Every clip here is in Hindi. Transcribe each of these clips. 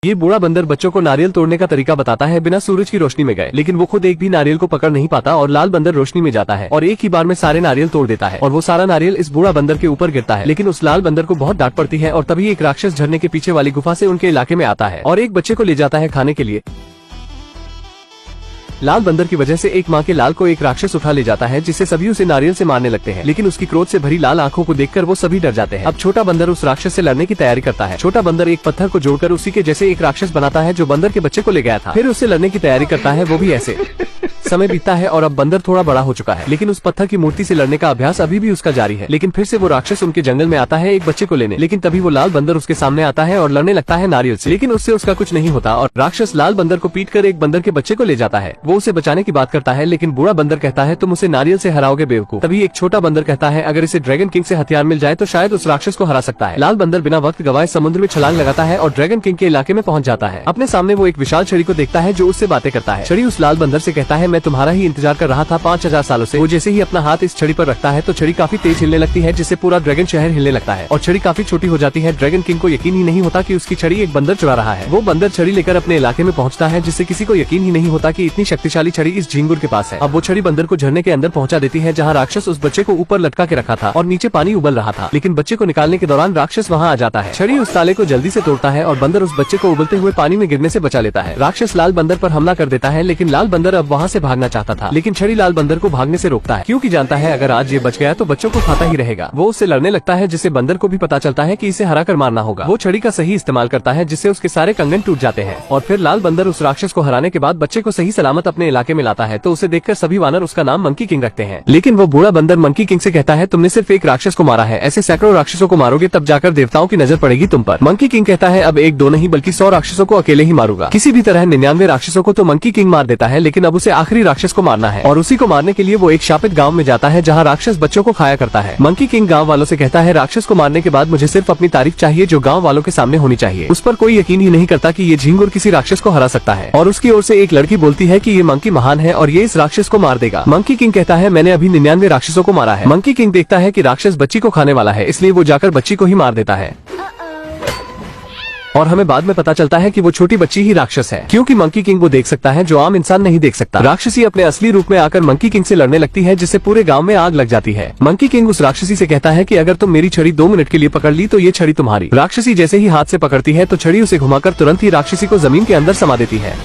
ये बूढ़ा बंदर बच्चों को नारियल तोड़ने का तरीका बताता है बिना सूरज की रोशनी में गए, लेकिन वो खुद एक भी नारियल को पकड़ नहीं पाता और लाल बंदर रोशनी में जाता है और एक ही बार में सारे नारियल तोड़ देता है और वो सारा नारियल इस बूढ़ा बंदर के ऊपर गिरता है। लेकिन उस लाल बंदर को बहुत डांट पड़ती है और तभी एक राक्षस झरने के पीछे वाली गुफा से उनके इलाके में आता है और एक बच्चे को ले जाता है खाने के लिए। लाल बंदर की वजह से एक माँ के लाल को एक राक्षस उठा ले जाता है, जिससे सभी उसे नारियल से मारने लगते हैं। लेकिन उसकी क्रोध से भरी लाल आंखों को देखकर वो सभी डर जाते हैं। अब छोटा बंदर उस राक्षस से लड़ने की तैयारी करता है। छोटा बंदर एक पत्थर को जोड़कर उसी के जैसे एक राक्षस बनाता है जो बंदर के बच्चे को ले गया था। फिर उससे लड़ने की तैयारी करता है, वो भी ऐसे। समय बीतता है और अब बंदर थोड़ा बड़ा हो चुका है, लेकिन उस पत्थर की मूर्ति से लड़ने का अभ्यास अभी भी उसका जारी है। लेकिन फिर से वो राक्षस उनके जंगल में आता है एक बच्चे को लेने, लेकिन तभी वो लाल बंदर उसके सामने आता है और लड़ने लगता है नारियल से। लेकिन उससे उसका कुछ नहीं होता और राक्षस लाल बंदर को पीटकर एक बंदर के बच्चे को ले जाता है। वो उसे बचाने की बात करता है, लेकिन बूढ़ा बंदर कहता है तुम उसे नारियल से हराओगे बेवकूफ। तभी एक छोटा बंदर कहता है अगर इसे ड्रैगन किंग से हथियार मिल जाए तो शायद उस राक्षस को हरा सकता है। लाल बंदर बिना वक्त गवाए समुद्र में छलांग लगाता है और ड्रैगन किंग के इलाके में पहुंच जाता है। अपने सामने वो एक विशाल छड़ी को देखता है जो उससे बातें करता है। छड़ी उस लाल बंदर से कहता है मैं तुम्हारा ही इंतजार कर रहा था 5000 सालों से। वो जैसे ही अपना हाथ इस छड़ी पर रखता है तो छड़ी काफी तेज हिलने लगती है, जिससे पूरा ड्रैगन शहर हिलने लगता है और छड़ी काफी छोटी हो जाती है। ड्रैगन किंग को यकीन ही नहीं होता कि उसकी छड़ी एक बंदर चुरा रहा है। वो बंदर छड़ी लेकर अपने इलाके में पहुंचता है, जिससे किसी को यकीन ही नहीं होता कि इतनी शक्तिशाली छड़ी इस झींगुर के पास है। अब वो छड़ी बंदर को झरने के अंदर पहुंचा देती है, जहाँ राक्षस उस बच्चे को ऊपर लटका के रखा था और नीचे पानी उबल रहा था। लेकिन बच्चे को निकालने के दौरान राक्षस वहाँ आ जाता है। छड़ी उस ताले को जल्दी से तोड़ता है और बंदर उस बच्चे को उबलते हुए पानी में गिरने से बचा लेता है। राक्षस लाल बंदर पर हमला कर देता है, लेकिन लाल बंदर अब वहाँ से भागना चाहता था, लेकिन छड़ी लाल बंदर को भागने से रोकता है, क्योंकि जानता है अगर आज ये बच गया तो बच्चों को खाता ही रहेगा। वो उससे लड़ने लगता है, जिससे बंदर को भी पता चलता है कि इसे हरा कर मारना होगा। वो छड़ी का सही इस्तेमाल करता है, जिससे उसके सारे कंगन टूट जाते हैं और फिर लाल बंदर उस राक्षस को हराने के बाद बच्चे को सही सलामत अपने इलाके में लाता है। तो उसे देखकर सभी वानर उसका नाम मंकी किंग रखते हैं। लेकिन वो बूढ़ा बंदर मंकी किंग से कहता है तुमने सिर्फ एक राक्षस को मारा है, ऐसे सैकड़ों राक्षसों को मारोगे तब जाकर देवताओं की नजर पड़ेगी तुम पर। मंकी किंग कहता है अब एक दो नहीं बल्कि 100 राक्षसों को अकेले ही मारूंगा। किसी भी तरह 99 राक्षसों को तो मंकी किंग मार देता है, लेकिन अब उसे आखिरी राक्षस को मारना है और उसी को मारने के लिए वो एक शापित गाँव में जाता है, जहाँ राक्षस बच्चों को खाया करता है। मंकी किंग गाँव वालों से कहता है राक्षस को मारने के बाद मुझे सिर्फ अपनी तारीफ चाहिए जो गाँव वालों के सामने होनी चाहिए। उस पर कोई यकीन ही नहीं करता कि ये झींगुर किसी राक्षस को हरा सकता है और उसकी ओर से एक लड़की बोलती है कि ये मंकी महान है और ये इस राक्षस को मार देगा। मंकी किंग कहता है मैंने अभी 99 राक्षसों को मारा है। मंकी किंग देखता है कि राक्षस बच्ची को खाने वाला है, इसलिए वो जाकर बच्ची को ही मार देता है और हमें बाद में पता चलता है कि वो छोटी बच्ची ही राक्षस है, क्योंकि मंकी किंग वो देख सकता है जो आम इंसान नहीं देख सकता। राक्षसी अपने असली रूप में आकर मंकी किंग से लड़ने लगती है, जिससे पूरे गांव में आग लग जाती है। मंकी किंग उस राक्षसी से कहता है कि अगर तुम मेरी छड़ी 2 मिनट के लिए पकड़ ली तो ये छड़ी तुम्हारी। राक्षसी जैसे ही हाथ से पकड़ती है तो छड़ी उसे घुमाकर तुरंत ही राक्षसी को जमीन के अंदर समा देती है,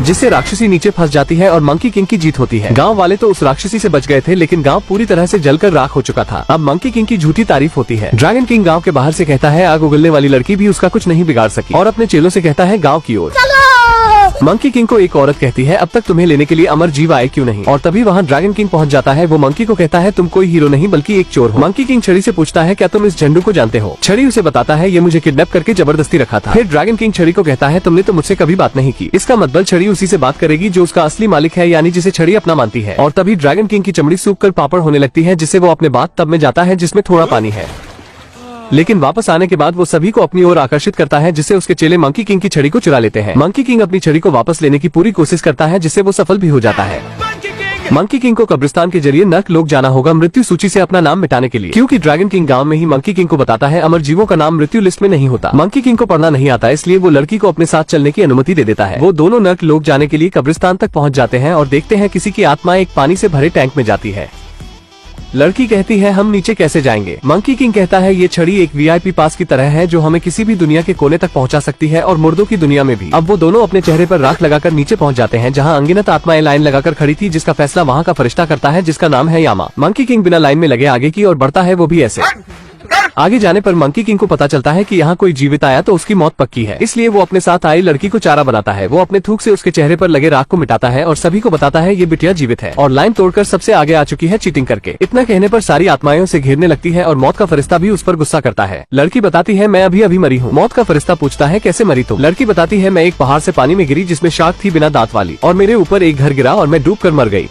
जिससे राक्षसी नीचे फंस जाती है और मंकी किंग की जीत होती है। गांव वाले तो उस राक्षसी से बच गए थे, लेकिन गांव पूरी तरह से जलकर राख हो चुका था। अब मंकी किंग की झूठी तारीफ होती है। ड्रैगन किंग गांव के बाहर से कहता है आग उगलने वाली लड़की भी उसका कुछ नहीं बिगाड़ सकी और अपने चेलों से कहता है गाँव की ओर। मंकी किंग को एक औरत कहती है अब तक तुम्हें लेने के लिए अमर जीव आए क्यों नहीं, और तभी वहाँ ड्रैगन किंग पहुँच जाता है। वो मंकी को कहता है तुम कोई हीरो नहीं बल्कि एक चोर हो। मंकी किंग छड़ी से पूछता है क्या तुम इस झंडू को जानते हो। छड़ी उसे बताता है ये मुझे किडनैप करके जबरदस्ती रखा था। फिर ड्रैगन किंग छड़ी को कहता है तुमने तो मुझसे कभी बात नहीं की। इसका मतलब छड़ी उसी से बात करेगी जो उसका असली मालिक है, यानी जिसे छड़ी अपना मानती है। और तभी ड्रैगन किंग की चमड़ी सूख कर पापड़ होने लगती है, जिससे वो अपने बाथ टब में जाता है जिसमें थोड़ा पानी है। लेकिन वापस आने के बाद वो सभी को अपनी ओर आकर्षित करता है, जिससे उसके चेले मंकी किंग की छड़ी को चुरा लेते हैं। मंकी किंग अपनी छड़ी को वापस लेने की पूरी कोशिश करता है, जिससे वो सफल भी हो जाता है। मंकी किंग को कब्रिस्तान के जरिए नर्क लोक जाना होगा मृत्यु सूची से अपना नाम मिटाने के लिए, क्योंकि ड्रैगन किंग गांव में ही मंकी किंग को बताता है अमर जीवों का नाम मृत्यु लिस्ट में नहीं होता। मंकी किंग को पढ़ना नहीं आता, इसलिए वो लड़की को अपने साथ चलने की अनुमति दे देता है। वो दोनों नर्क लोक जाने के लिए कब्रिस्तान तक पहुँच जाते हैं और देखते हैं किसी की आत्मा एक पानी से भरे टैंक में जाती है। लड़की कहती है हम नीचे कैसे जाएंगे। मंकी किंग कहता है ये छड़ी एक VIP पास की तरह है जो हमें किसी भी दुनिया के कोने तक पहुंचा सकती है और मुर्दों की दुनिया में भी। अब वो दोनों अपने चेहरे पर राख लगाकर नीचे पहुंच जाते हैं, जहां अनगिनत आत्माएं लाइन लगाकर खड़ी थी, जिसका फैसला वहां का फरिश्ता करता है जिसका नाम है यामा। मंकी किंग बिना लाइन में लगे आगे की ओर बढ़ता है, वो भी ऐसे। आगे जाने पर मंकी किंग को पता चलता है कि यहाँ कोई जीवित आया तो उसकी मौत पक्की है, इसलिए वो अपने साथ आई लड़की को चारा बनाता है। वो अपने थूक से उसके चेहरे पर लगे राख को मिटाता है और सभी को बताता है ये बिटिया जीवित है और लाइन तोड़कर सबसे आगे आ चुकी है चीटिंग करके। इतना कहने पर सारी आत्माएं उसे घेरने लगती है और मौत का फरिश्ता भी उस पर गुस्सा करता है। लड़की बताती है मैं अभी मरी हूँ। मौत का फरिश्ता पूछता है कैसे मरी तुम। लड़की बताती है मैं एक पहाड़ से पानी में गिरी जिसमें शार्क थी बिना दांत वाली, और मेरे ऊपर एक घर गिरा और मैं डूब कर मर गई।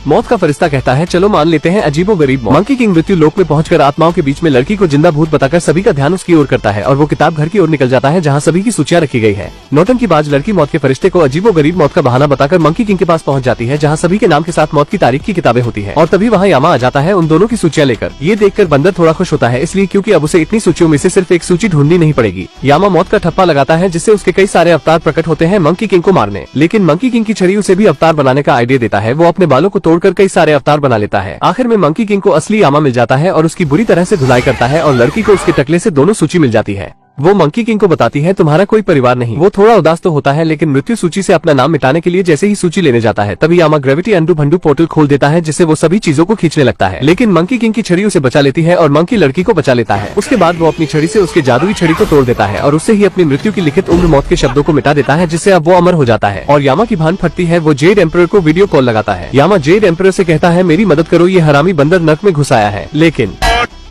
मौत का फरिश्ता कहता है चलो मान लेते हैं अजीबोगरीब मौत। मंकी किंग मृत्यु लोक में पहुंचकर आत्माओं के बीच में लड़की को जिंदा भूत बताकर सभी का ध्यान उसकी ओर करता है और वो किताब घर की ओर निकल जाता है जहाँ सभी की सूचियां रखी गई है। नौटंकीबाज लड़की मौत के फरिश्ते को अजीबोगरीब मौत का बहाना बताकर मंकी किंग के पास पहुंच जाती है जहाँ सभी के नाम के साथ मौत की तारीख की किताबें होती है और तभी वहाँ यामा आ जाता है उन दोनों की सूचियां लेकर। ये देखकर बंदर थोड़ा खुश होता है इसलिए क्योंकि अब उसे इतनी सूचियों में से सिर्फ एक सूची ढूंढनी नहीं पड़ेगी। यामा मौत का ठप्पा लगाता है जिससे उसके कई सारे अवतार प्रकट होते हैं मंकी किंग को मारने, लेकिन मंकी किंग की छड़ी उसे भी अवतार बनाने का आइडिया देता है। वो अपने बालों को तोड़कर कई सारे अवतार बना लेता है। आखिर में मंकी किंग को असली यामा मिल जाता है और उसकी बुरी तरह से धुलाई करता है और लड़की को उसके टकले से दोनों सूची मिल जाती है। वो मंकी किंग को बताती है तुम्हारा कोई परिवार नहीं। वो थोड़ा उदास तो होता है लेकिन मृत्यु सूची से अपना नाम मिटाने के लिए जैसे ही सूची लेने जाता है तभी यामा ग्रेविटी अंडू भंडू पोर्टल खोल देता है जिससे वो सभी चीजों को खींचने लगता है, लेकिन मंकी किंग की छड़ी उसे बचा लेती है और मंकी लड़की को बचा लेता है। उसके बाद वो अपनी छड़ी से उसके जादुई छड़ी को तोड़ देता है और उससे ही अपनी मृत्यु की लिखित उम्र मौत के शब्दों को मिटा देता है जिससे अब वो अमर हो जाता है। और यामा की भान फटती है। वो जेड एम्परर को वीडियो कॉल लगाता है। यामा जेड एम्परर से कहता है मेरी मदद करो, ये हरामी बंदर नर्क में घुस आया है। लेकिन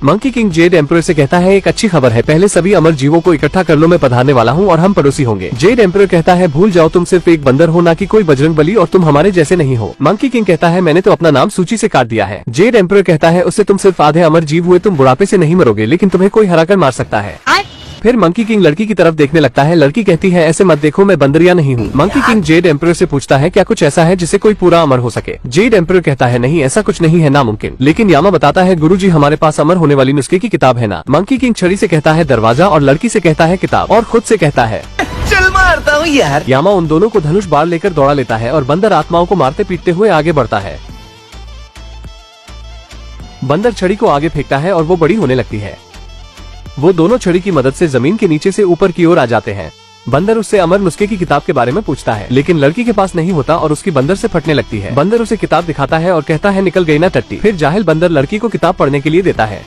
मंकी किंग जेड एम्परर से कहता है एक अच्छी खबर है, पहले सभी अमर जीवों को इकट्ठा कर लो, मैं पधारने वाला हूँ और हम पड़ोसी होंगे। जेड एम्परर कहता है भूल जाओ, तुम सिर्फ एक बंदर हो, ना कि कोई बजरंगबली, और तुम हमारे जैसे नहीं हो। मंकी किंग कहता है मैंने तो अपना नाम सूची से काट दिया है। जेड एम्परर कहता है उससे तुम सिर्फ आधे अमर जीव हुए, तुम बुढ़ापे से नहीं मरोगे, लेकिन तुम्हें कोई हराकर मार सकता है। फिर मंकी किंग लड़की की तरफ देखने लगता है। लड़की कहती है ऐसे मत देखो, मैं बंदरिया नहीं हूँ। मंकी किंग जेड एम्परर से पूछता है क्या कुछ ऐसा है जिससे कोई पूरा अमर हो सके। जेड एम्परर कहता है नहीं, ऐसा कुछ नहीं है, नामुमकिन। लेकिन यामा बताता है गुरुजी हमारे पास अमर होने वाली नुस्खे की किताब है ना। मंकी किंग छड़ी से कहता है दरवाजा और लड़की से कहता है किताब और खुद से कहता है चल मारता हूँ यार। यामा उन दोनों को धनुष बाढ़ लेकर दौड़ा लेता है और बंदर आत्माओं को मारते पीटते हुए आगे बढ़ता है। बंदर छड़ी को आगे फेंकता है और वो बड़ी होने लगती है। वो दोनों छड़ी की मदद से जमीन के नीचे से ऊपर की ओर आ जाते हैं। बंदर उससे अमर नुस्खे की किताब के बारे में पूछता है, लेकिन लड़की के पास नहीं होता और उसकी बंदर से फटने लगती है। बंदर उसे किताब दिखाता है और कहता है निकल गई ना टट्टी। फिर जाहिल बंदर लड़की को किताब पढ़ने के लिए देता है।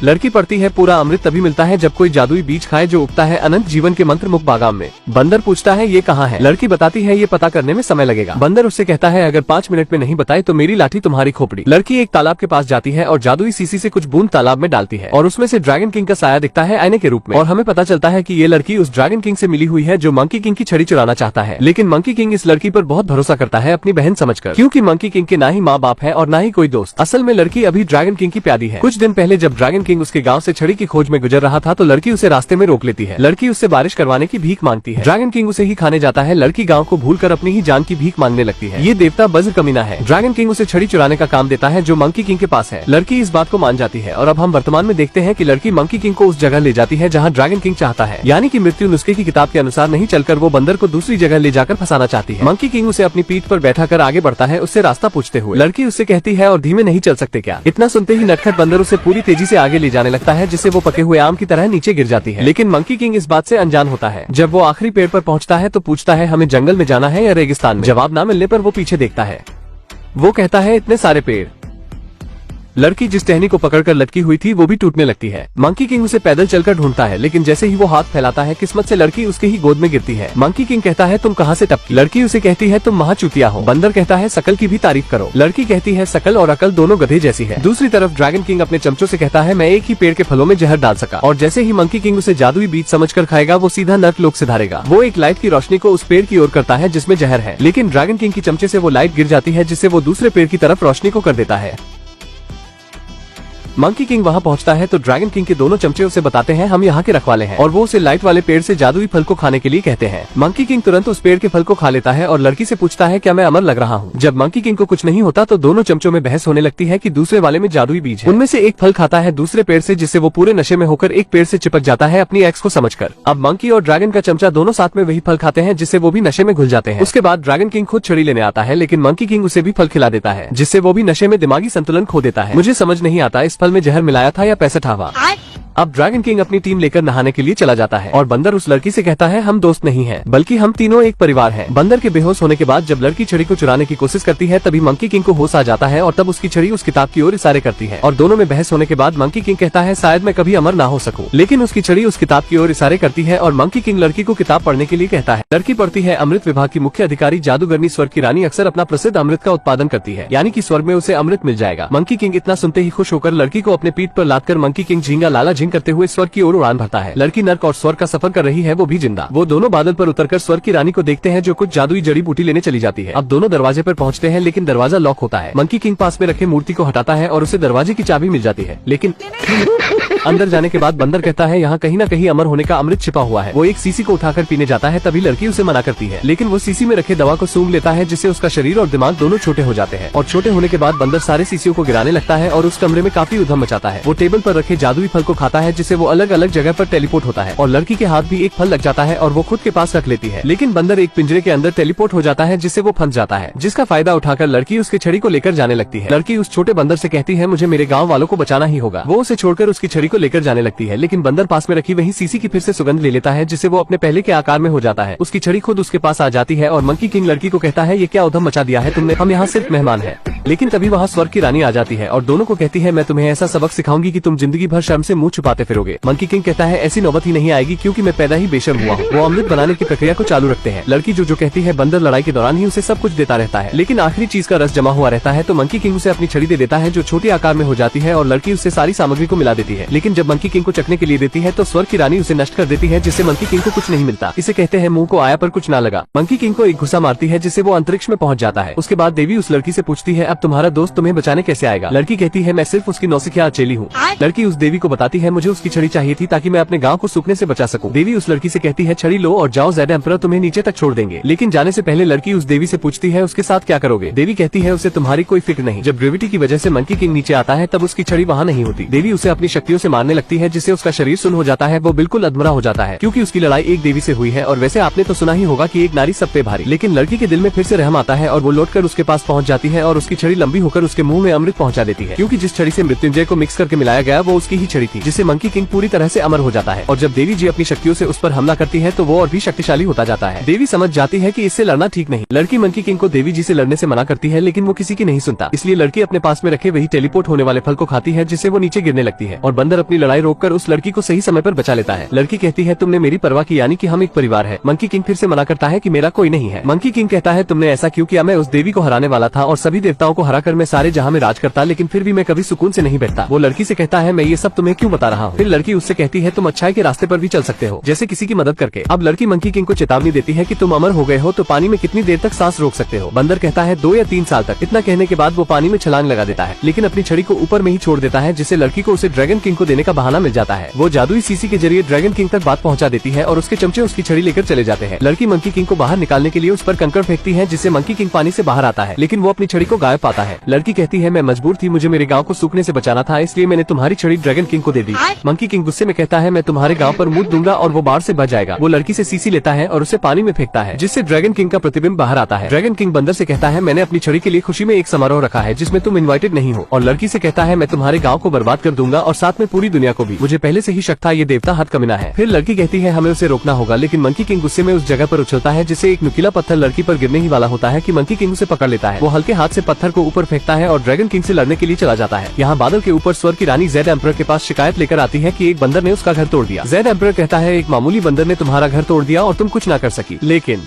लड़की पढ़ती है। पूरा अमृत तभी मिलता है जब कोई जादुई बीज खाए जो उगता है अनंत जीवन के मंत्र मुक्त बागान में। बंदर पूछता है ये कहाँ है। लड़की बताती है ये पता करने में समय लगेगा। बंदर उससे कहता है अगर 5 मिनट में नहीं बताए तो मेरी लाठी तुम्हारी खोपड़ी। लड़की एक तालाब के पास जाती है और जादुई सीसी से कुछ बूंद तालाब में डालती है और उसमें से ड्रैगन किंग का साया दिखता है आईने के रूप में। और हमें पता चलता है कि ये लड़की उस ड्रैगन किंग से मिली हुई है जो मंकी किंग की छड़ी चुराना चाहता है। लेकिन मंकी किंग इस लड़की पर बहुत भरोसा करता है अपनी बहन समझकर, क्योंकि मंकी किंग के ना ही माँ बाप है और ना ही कोई दोस्त। असल में लड़की अभी ड्रैगन किंग की प्यादी है। कुछ दिन पहले जब ड्रैगन किंग उसके गाँव से की खोज में गुजर रहा था तो लड़की उसे रास्ते में रोक लेती है। लड़की उससे बारिश करवाने की भीख मांगती है। ड्रैगन किंग उसे ही खाने जाता है। लड़की गांव को भूलकर अपनी ही जान की भीख मांगने लगती है। ये देवता बज्र कमीना है। ड्रैगन किंग उसे छड़ी चुराने का काम देता है जो मंकी किंग के पास है। लड़की इस बात को मान जाती है और अब हम वर्तमान में देखते हैं कि लड़की मंकी किंग को उस जगह ले जाती है जहाँ ड्रैगन किंग चाहता है, यानी कि मृत्यु नुस्खे की किताब के अनुसार नहीं चलकर वो बंदर को दूसरी जगह ले जाकर फंसाना चाहती है। मंकी किंग उसे अपनी पीठ पर बैठा कर आगे बढ़ता है उससे रास्ता पूछते हुए। लड़की उससे कहती है और धीमे नहीं चल सकते क्या। इतना सुनते ही नटखट बंदर उसे पूरी तेजी से आगे ले जाने लगता है जिससे वो पके हुए आम की तरह नीचे गिर जाती है। लेकिन मंकी किंग इस बात से अनजान होता है। जब वो आखिरी पेड़ पर पहुंचता है तो पूछता है हमें जंगल में जाना है या रेगिस्तान में। जवाब ना मिलने पर वो पीछे देखता है। वो कहता है इतने सारे पेड़। लड़की जिस टहनी को पकड़कर लटकी हुई थी वो भी टूटने लगती है। मंकी किंग उसे पैदल चलकर ढूंढता है, लेकिन जैसे ही वो हाथ फैलाता है किस्मत से लड़की उसके ही गोद में गिरती है। मंकी किंग कहता है तुम कहाँ से टपकी। लड़की उसे कहती है तुम महाचूतिया हो। बंदर कहता है शकल की भी तारीफ करो। लड़की कहती है शकल और अकल दोनों गधे जैसी है। दूसरी तरफ ड्रैगन किंग अपने चमचों से कहता है मैं एक ही पेड़ के फलों में जहर डाल सका, और जैसे ही मंकी किंग उसे जादुई बीज समझकर खाएगा वो सीधा नर्क लोक से धारेगा। वो एक लाइट की रोशनी को उस पेड़ की ओर करता है जिसमें जहर है, लेकिन ड्रैगन किंग की चमचे से वो लाइट गिर जाती है जिससे वो दूसरे पेड़ की तरफ रोशनी को कर देता है। मंकी किंग वहां पहुंचता है तो ड्रैगन किंग के दोनों चमचे उसे बताते हैं हम यहाँ के रखवाले हैं, और वो उसे लाइट वाले पेड़ से जादुई फल को खाने के लिए कहते हैं। मंकी किंग तुरंत उस पेड़ के फल को खा लेता है और लड़की से पूछता है क्या मैं अमर लग रहा हूँ। जब मंकी किंग को कुछ नहीं होता तो दोनों चमचों में बहस होने लगती है कि दूसरे वाले में जादुई बीज है। उनमें से एक फल खाता है दूसरे पेड़ से, जिससे वो पूरे नशे में होकर एक पेड़ से चिपक जाता है अपनी एक्स को समझकर। अब मंकी और ड्रैगन का चमचा दोनों साथ में वही फल खाते हैं जिससे वो भी नशे में घुल जाते हैं। उसके बाद ड्रैगन किंग खुद छड़ी लेने आता है, लेकिन मंकी किंग उसे भी फल खिला देता है जिससे वो भी नशे में दिमागी संतुलन खो देता है। मुझे समझ नहीं आता इस फल में जहर मिलाया था या पैसा ठावा। अब ड्रैगन किंग अपनी टीम लेकर नहाने के लिए चला जाता है और बंदर उस लड़की से कहता है हम दोस्त नहीं हैं, बल्कि हम तीनों एक परिवार हैं। बंदर के बेहोश होने के बाद जब लड़की छड़ी को चुराने की कोशिश करती है तभी मंकी किंग को होश आ जाता है और तब उसकी छड़ी उस किताब की ओर इशारे करती है, और दोनों में बहस होने के बाद मंकी किंग कहता है शायद मैं कभी अमर ना हो सकूं, लेकिन उसकी छड़ी उस किताब की ओर इशारे करती है और मंकी किंग लड़की को किताब पढ़ने के लिए कहता है। लड़की पढ़ती है अमृत विभाग की मुख्य अधिकारी जादूगरनी स्वर्ग की रानी अक्सर अपना प्रसिद्ध अमृत का उत्पादन करती है, यानी कि स्वर्ग में उसे अमृत मिल जाएगा। मंकी किंग इतना सुनते ही खुश होकर लड़की को अपने पीठ पर लादकर मंकी किंग झींगा लाला झिंग जंपिंग करते हुए स्वर्ग की ओर उड़ान भरता है। लड़की नर्क और स्वर्ग का सफर कर रही है, वो भी जिंदा। वो दोनों बादल पर उतरकर स्वर्ग की रानी को देखते हैं जो कुछ जादुई जड़ी बूटी लेने चली जाती है। अब दोनों दरवाजे पर पहुंचते हैं लेकिन दरवाजा लॉक होता है। मंकी किंग पास में रखे मूर्ति को हटाता है और उसे दरवाजे की चाबी मिल जाती है, लेकिन अंदर जाने के बाद बंदर कहता है यहाँ कहीं न कहीं अमर होने का अमृत छिपा हुआ है। वो एक सीसी को उठाकर पीने जाता है, तभी लड़की उसे मना करती है, लेकिन वो सीसी में रखे दवा को सूंघ लेता है जिससे उसका शरीर और दिमाग दोनों छोटे हो जाते हैं। और छोटे होने के बाद बंदर सारे सीसियों को गिराने लगता है और उस कमरे में काफी उधम मचाता है। वो टेबल पर रखे जादुई फल को खाता है जिससे वो अलग अलग जगह पर टेलीपोर्ट होता है और लड़की के हाथ भी एक फल लग जाता है और वो खुद के पास रख लेती है, लेकिन बंदर एक पिंजरे के अंदर टेलीपोर्ट हो जाता है जिससे वो फंस जाता है, जिसका फायदा उठाकर लड़की उसकी छड़ी को लेकर जाने लगती है। लड़की उस छोटे बंदर से कहती है मुझे मेरे गाँव वालों को बचाना ही होगा। वो उसे छोड़कर उसकी छड़ी को लेकर जाने लगती है, लेकिन बंदर पास में रखी वही सीसी की फिर से सुगंध ले लेता है जिससे वो अपने पहले के आकार में हो जाता है। उसकी छड़ी खुद उसके पास आ जाती है और मंकी किंग लड़की को कहता है ये क्या उधम मचा दिया है तुमने, हम यहाँ सिर्फ मेहमान हैं। लेकिन तभी वहाँ स्वर्ग की रानी आ जाती है और दोनों को कहती है मैं तुम्हें ऐसा सबक सिखाऊंगी कि तुम जिंदगी भर शर्म से मुंह छुपाते फिरोगे। मंकी किंग कहता है ऐसी नौबत ही नहीं आएगी क्योंकि मैं पैदा ही बेशर्म हुआ हूँ। वो अमृत बनाने की प्रक्रिया को चालू रखते हैं। लड़की जो कहती है बंदर लड़ाई के दौरान ही उसे सब कुछ देता रहता है, लेकिन आखिरी चीज का रस जमा हुआ रहता है, तो मंकी किंग उसे अपनी छड़ी दे देता है जो छोटे आकार में हो जाती है और लड़की उससे सारी सामग्री को मिला देती है। लेकिन जब मंकी किंग को चखने के लिए देती है तो स्वर्ग की रानी उसे नष्ट कर देती है जिससे मंकी किंग को कुछ नहीं मिलता। इसे कहते हैं मुंह को आया पर कुछ ना लगा। मंकी किंग को एक घुसा मारती है जिससे वो अंतरिक्ष में पहुंच जाता है। उसके बाद देवी उस लड़की से पूछती है अब तुम्हारा दोस्त तुम्हें बचाने कैसे आएगा। लड़की कहती है मैं सिर्फ उसकी नौसिखिया अचेली हूँ। लड़की उस देवी को बताती है मुझे उसकी छड़ी चाहिए थी ताकि मैं अपने गाँव को सूखने से बचा सकूं। देवी उस लड़की से कहती है छड़ी लो और जाओ, ज़ेड एम्परर तुम्हें नीचे तक छोड़ देंगे। लेकिन जाने से पहले लड़की उस देवी से पूछती है उसके साथ क्या करोगे। देवी कहती है उसे तुम्हारी कोई फिक्र नहीं। जब ग्रेविटी की वजह से मंकी किंग नीचे आता है तब उसकी छड़ी वहाँ नहीं होती। देवी उसे अपनी शक्तियों से मारने लगती है जिससे उसका शरीर सुन्न हो जाता है। वो बिल्कुल अधमरा हो जाता है क्योंकि उसकी लड़ाई एक देवी से हुई है और वैसे आपने तो सुना ही होगा कि एक नारी सब पे भारी। लेकिन लड़की के दिल में फिर से रहम आता है और वो लौटकर उसके पास पहुंच जाती है और उसकी छड़ी लंबी होकर उसके मुंह में अमृत पहुंचा देती है, क्योंकि जिस छड़ी से मृत्युंजय को मिक्स करके मिलाया गया वो उसकी ही छड़ी थी, जिससे मंकी किंग पूरी तरह से अमर हो जाता है। और जब देवी जी अपनी शक्तियों से उस पर हमला करती है तो वो और भी शक्तिशाली होता जाता है। देवी समझ जाती है कि इससे लड़ना ठीक नहीं। लड़की मंकी किंग को देवी जी से लड़ने से मना करती है, लेकिन वो किसी की नहीं सुनता। इसलिए लड़की अपने पास में रखे वही टेलीपोर्ट होने वाले फल को खाती है जिससे वो नीचे गिरने लगती है और बंदर अपनी लड़ाई रोककर उस लड़की को सही समय पर बचा लेता है। लड़की कहती है तुमने मेरी परवाह की, यानी कि हम एक परिवार है। मंकी किंग फिर से मना करता है कि मेरा कोई नहीं है। मंकी किंग कहता है तुमने ऐसा क्यों किया, मैं उस देवी को हराने वाला था और सभी देवताओं को हराकर मैं सारे जहां में राज करता, लेकिन फिर भी मैं कभी सुकून से नहीं बैठता। वो लड़की से कहता है मैं ये सब तुम्हें क्यों बता रहा हूँ। फिर लड़की उससे कहती है तुम अच्छाई के रास्ते पर भी चल सकते हो, जैसे किसी की मदद करके। अब लड़की मंकी किंग को चेतावनी देती है कि तुम अमर हो गए हो तो पानी में कितनी देर तक सांस रोक सकते हो। बंदर कहता है 2 या 3 साल तक। इतना कहने के बाद वो पानी में छलांग लगा देता है, लेकिन अपनी छड़ी को ऊपर में ही छोड़ देता है जिससे लड़की को उसे ड्रैगन किंग को देने का बहाना मिल जाता है। वो जादुई सीसी के जरिए ड्रैगन किंग तक बात पहुंचा देती है और उसके चमचे उसकी छड़ी लेकर चले जाते हैं। लड़की मंकी किंग को बाहर निकालने के लिए उस पर कंकड़ फेंकती है जिससे मंकी किंग पानी से बाहर आता है, लेकिन वो अपनी छड़ी को गायब पाता है। लड़की कहती है मैं मजबूर थी, मुझे मेरे गाँव को सूखने से बचाना था, इसलिए मैंने तुम्हारी छड़ी ड्रैगन किंग को दे दी। मंकी किंग गुस्से में कहता है मैं तुम्हारे गाँव पर मुँह दूंगा और वो बाढ़ से बच जाएगा। वो लड़की से सीसी लेता है और उसे पानी में फेंकता है जिससे ड्रैगन किंग का प्रतिबिंब बाहर आता है। ड्रैगन किंग बंदर से कहता है मैंने अपनी छड़ी के लिए खुशी में एक समारोह रखा है जिसमें तुम इनवाइटेड नहीं हो। और लड़की से कहता है मैं तुम्हारे गाँव को बर्बाद कर दूंगा और साथ में पूरी दुनिया को भी। मुझे पहले से ही शक था ये देवता हद कमीना है। फिर लड़की कहती है हमें उसे रोकना होगा, लेकिन मंकी किंग गुस्से में उस जगह पर उछलता है जिससे एक नुकीला पत्थर लड़की पर गिरने ही वाला होता है कि मंकी किंग उसे पकड़ लेता है। वो हल्के हाथ से पत्थर को ऊपर फेंकता है और ड्रैगन किंग से लड़ने के लिए चला जाता है। यहाँ बादल के ऊपर स्वर्ग की रानी ज़ेड एम्परर के पास शिकायत लेकर आती है कि एक बंदर ने उसका घर तोड़ दिया। ज़ेड एम्परर कहता है एक मामूली बंदर ने तुम्हारा घर तोड़ दिया और तुम कुछ ना कर सकी, लेकिन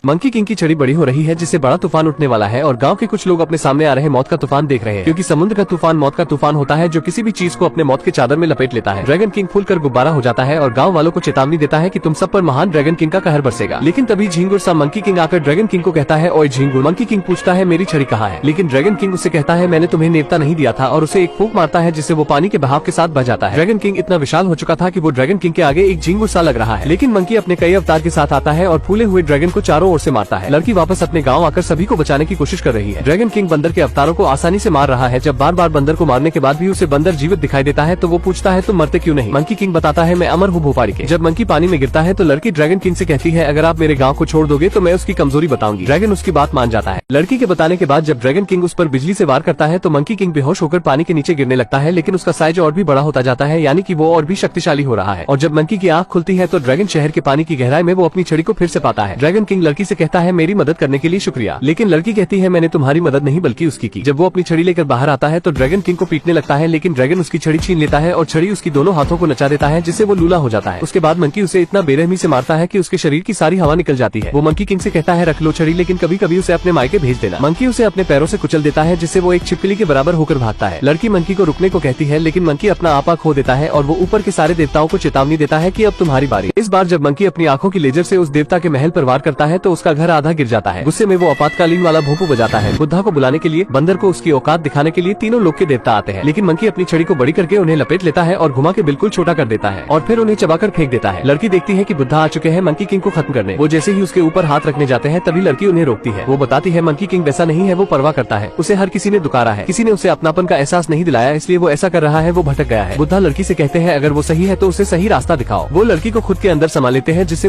मंकी किंग की छड़ी बड़ी हो रही है जिससे बड़ा तूफान उठने वाला है और गांव के कुछ लोग अपने सामने आ रहे मौत का तूफान देख रहे हैं, क्योंकि समुद्र का तूफान मौत का तूफान होता है जो किसी भी चीज को अपने मौत के चादर में लपेट लेता है। ड्रैगन किंग फूलकर गुब्बारा हो जाता है और गांव वालों को चेतावनी देता है कि तुम सब पर महान ड्रैगन किंग का कहर बरसेगा। लेकिन तभी झिंगुर सा मंकी किंग आकर ड्रैगन किंग को कहता है ओए झिंगुर। मंकी किंग पूछता है मेरी छड़ी कहाँ है, लेकिन ड्रैगन किंग उससे कहता है मैंने तुम्हें नेवता नहीं दिया था और उसे एक फूंक मारता है जिससे वो पानी के बहाव के साथ बह जाता है। ड्रैगन किंग इतना विशाल हो चुका था कि वो ड्रैगन किंग के आगे एक झिंगुर सा लग रहा है, लेकिन मंकी अपने कई अवतार के साथ आता है और फूले हुए ड्रैगन को चारों ओर से मारता है। लड़की वापस अपने गाँव आकर सभी को बचाने की कोशिश कर रही है। ड्रैगन किंग बंदर के अवतारों को आसानी से मार रहा है। जब बार बार बंदर को मारने के बाद भी उसे बंदर जीवित दिखाई देता है तो वो पूछता है तुम मरते क्यों नहीं। मंकी किंग बताता है मैं अमर हूँ भोपाड़ी के। जब मंकी पानी में गिरता है तो लड़की ड्रैगन किंग से कहती है अगर आप मेरे गाँव को छोड़ दोगे तो मैं उसकी कमजोरी बताऊंगी। ड्रैगन उसकी बात मान जाता है। लड़की के बताने के बाद जब ड्रैगन किंग उस पर बिजली से वार करता है तो मंकी किंग बेहोश होकर पानी के नीचे गिरने लगता है, लेकिन उसका साइज और भी बड़ा होता जाता है, यानी कि वो और भी शक्तिशाली हो रहा है। और जब मंकी की आंख खुलती है तो ड्रैगन शहर के पानी की गहराई में वो अपनी छड़ी को फिर से पाता है। ड्रैगन किंग लड़की से कहता है मेरी मदद करने के लिए शुक्रिया, लेकिन लड़की कहती है मैंने तुम्हारी मदद नहीं बल्कि उसकी की। जब वो अपनी छड़ी लेकर बाहर आता है तो ड्रैगन किंग को पीटने लगता है, लेकिन ड्रैगन उसकी छड़ी छीन लेता है और छड़ी उसकी दोनों हाथों को नचा देता है, जिससे वो लूला हो जाता है। उसके बाद मंकी उसे इतना बेरहमी से मारता है कि उसके शरीर की सारी हवा निकल जाती है। वो मंकी किंग से कहता है रख लो छड़ी, लेकिन कभी कभी उसे अपने मायके भेज देना। मंकी उसे अपने पैरों से कुचल देता है, जिससे वो एक छिपकली के बराबर होकर भागता है। लड़की मंकी को रुकने को कहती है, लेकिन मंकी अपना आपा खो देता है और वो ऊपर के सारे देवताओं को चेतावनी देता है कि अब तुम्हारी बारी। इस बार जब मंकी अपनी आंखों की लेजर से उस देवता के महल पर वार करता है तो उसका घर आधा गिर जाता है। गुस्से में वो आपातकालीन वाला भोंपू बजाता है। बुद्धा को बुलाने के लिए बंदर को उसकी औकात दिखाने के लिए तीनों लोग के देवता आते हैं, लेकिन मंकी अपनी छड़ी को बड़ी करके उन्हें लपेट लेता है और घुमा के बिल्कुल छोटा कर देता है और फिर उन्हें चबाकर फेंक देता है। लड़की देखती है कि बुद्धा आ चुके हैं मंकी किंग को खत्म करने। वो जैसे ही उसके ऊपर हाथ रखने जाते हैं तभी लड़की उन्हें रोकती है। वो बताती है मंकी किंग वैसा नहीं है, वो परवाह करता है। उसे हर किसी ने दुकारा है, किसी ने उसे अपनापन का एहसास नहीं दिलाया, इसलिए वो ऐसा कर रहा है, वो भटक गया है। बुद्धा लड़की से कहते हैं अगर वो सही है तो उसे सही रास्ता दिखाओ। वो लड़की को खुद के अंदर समा लेते हैं, जिससे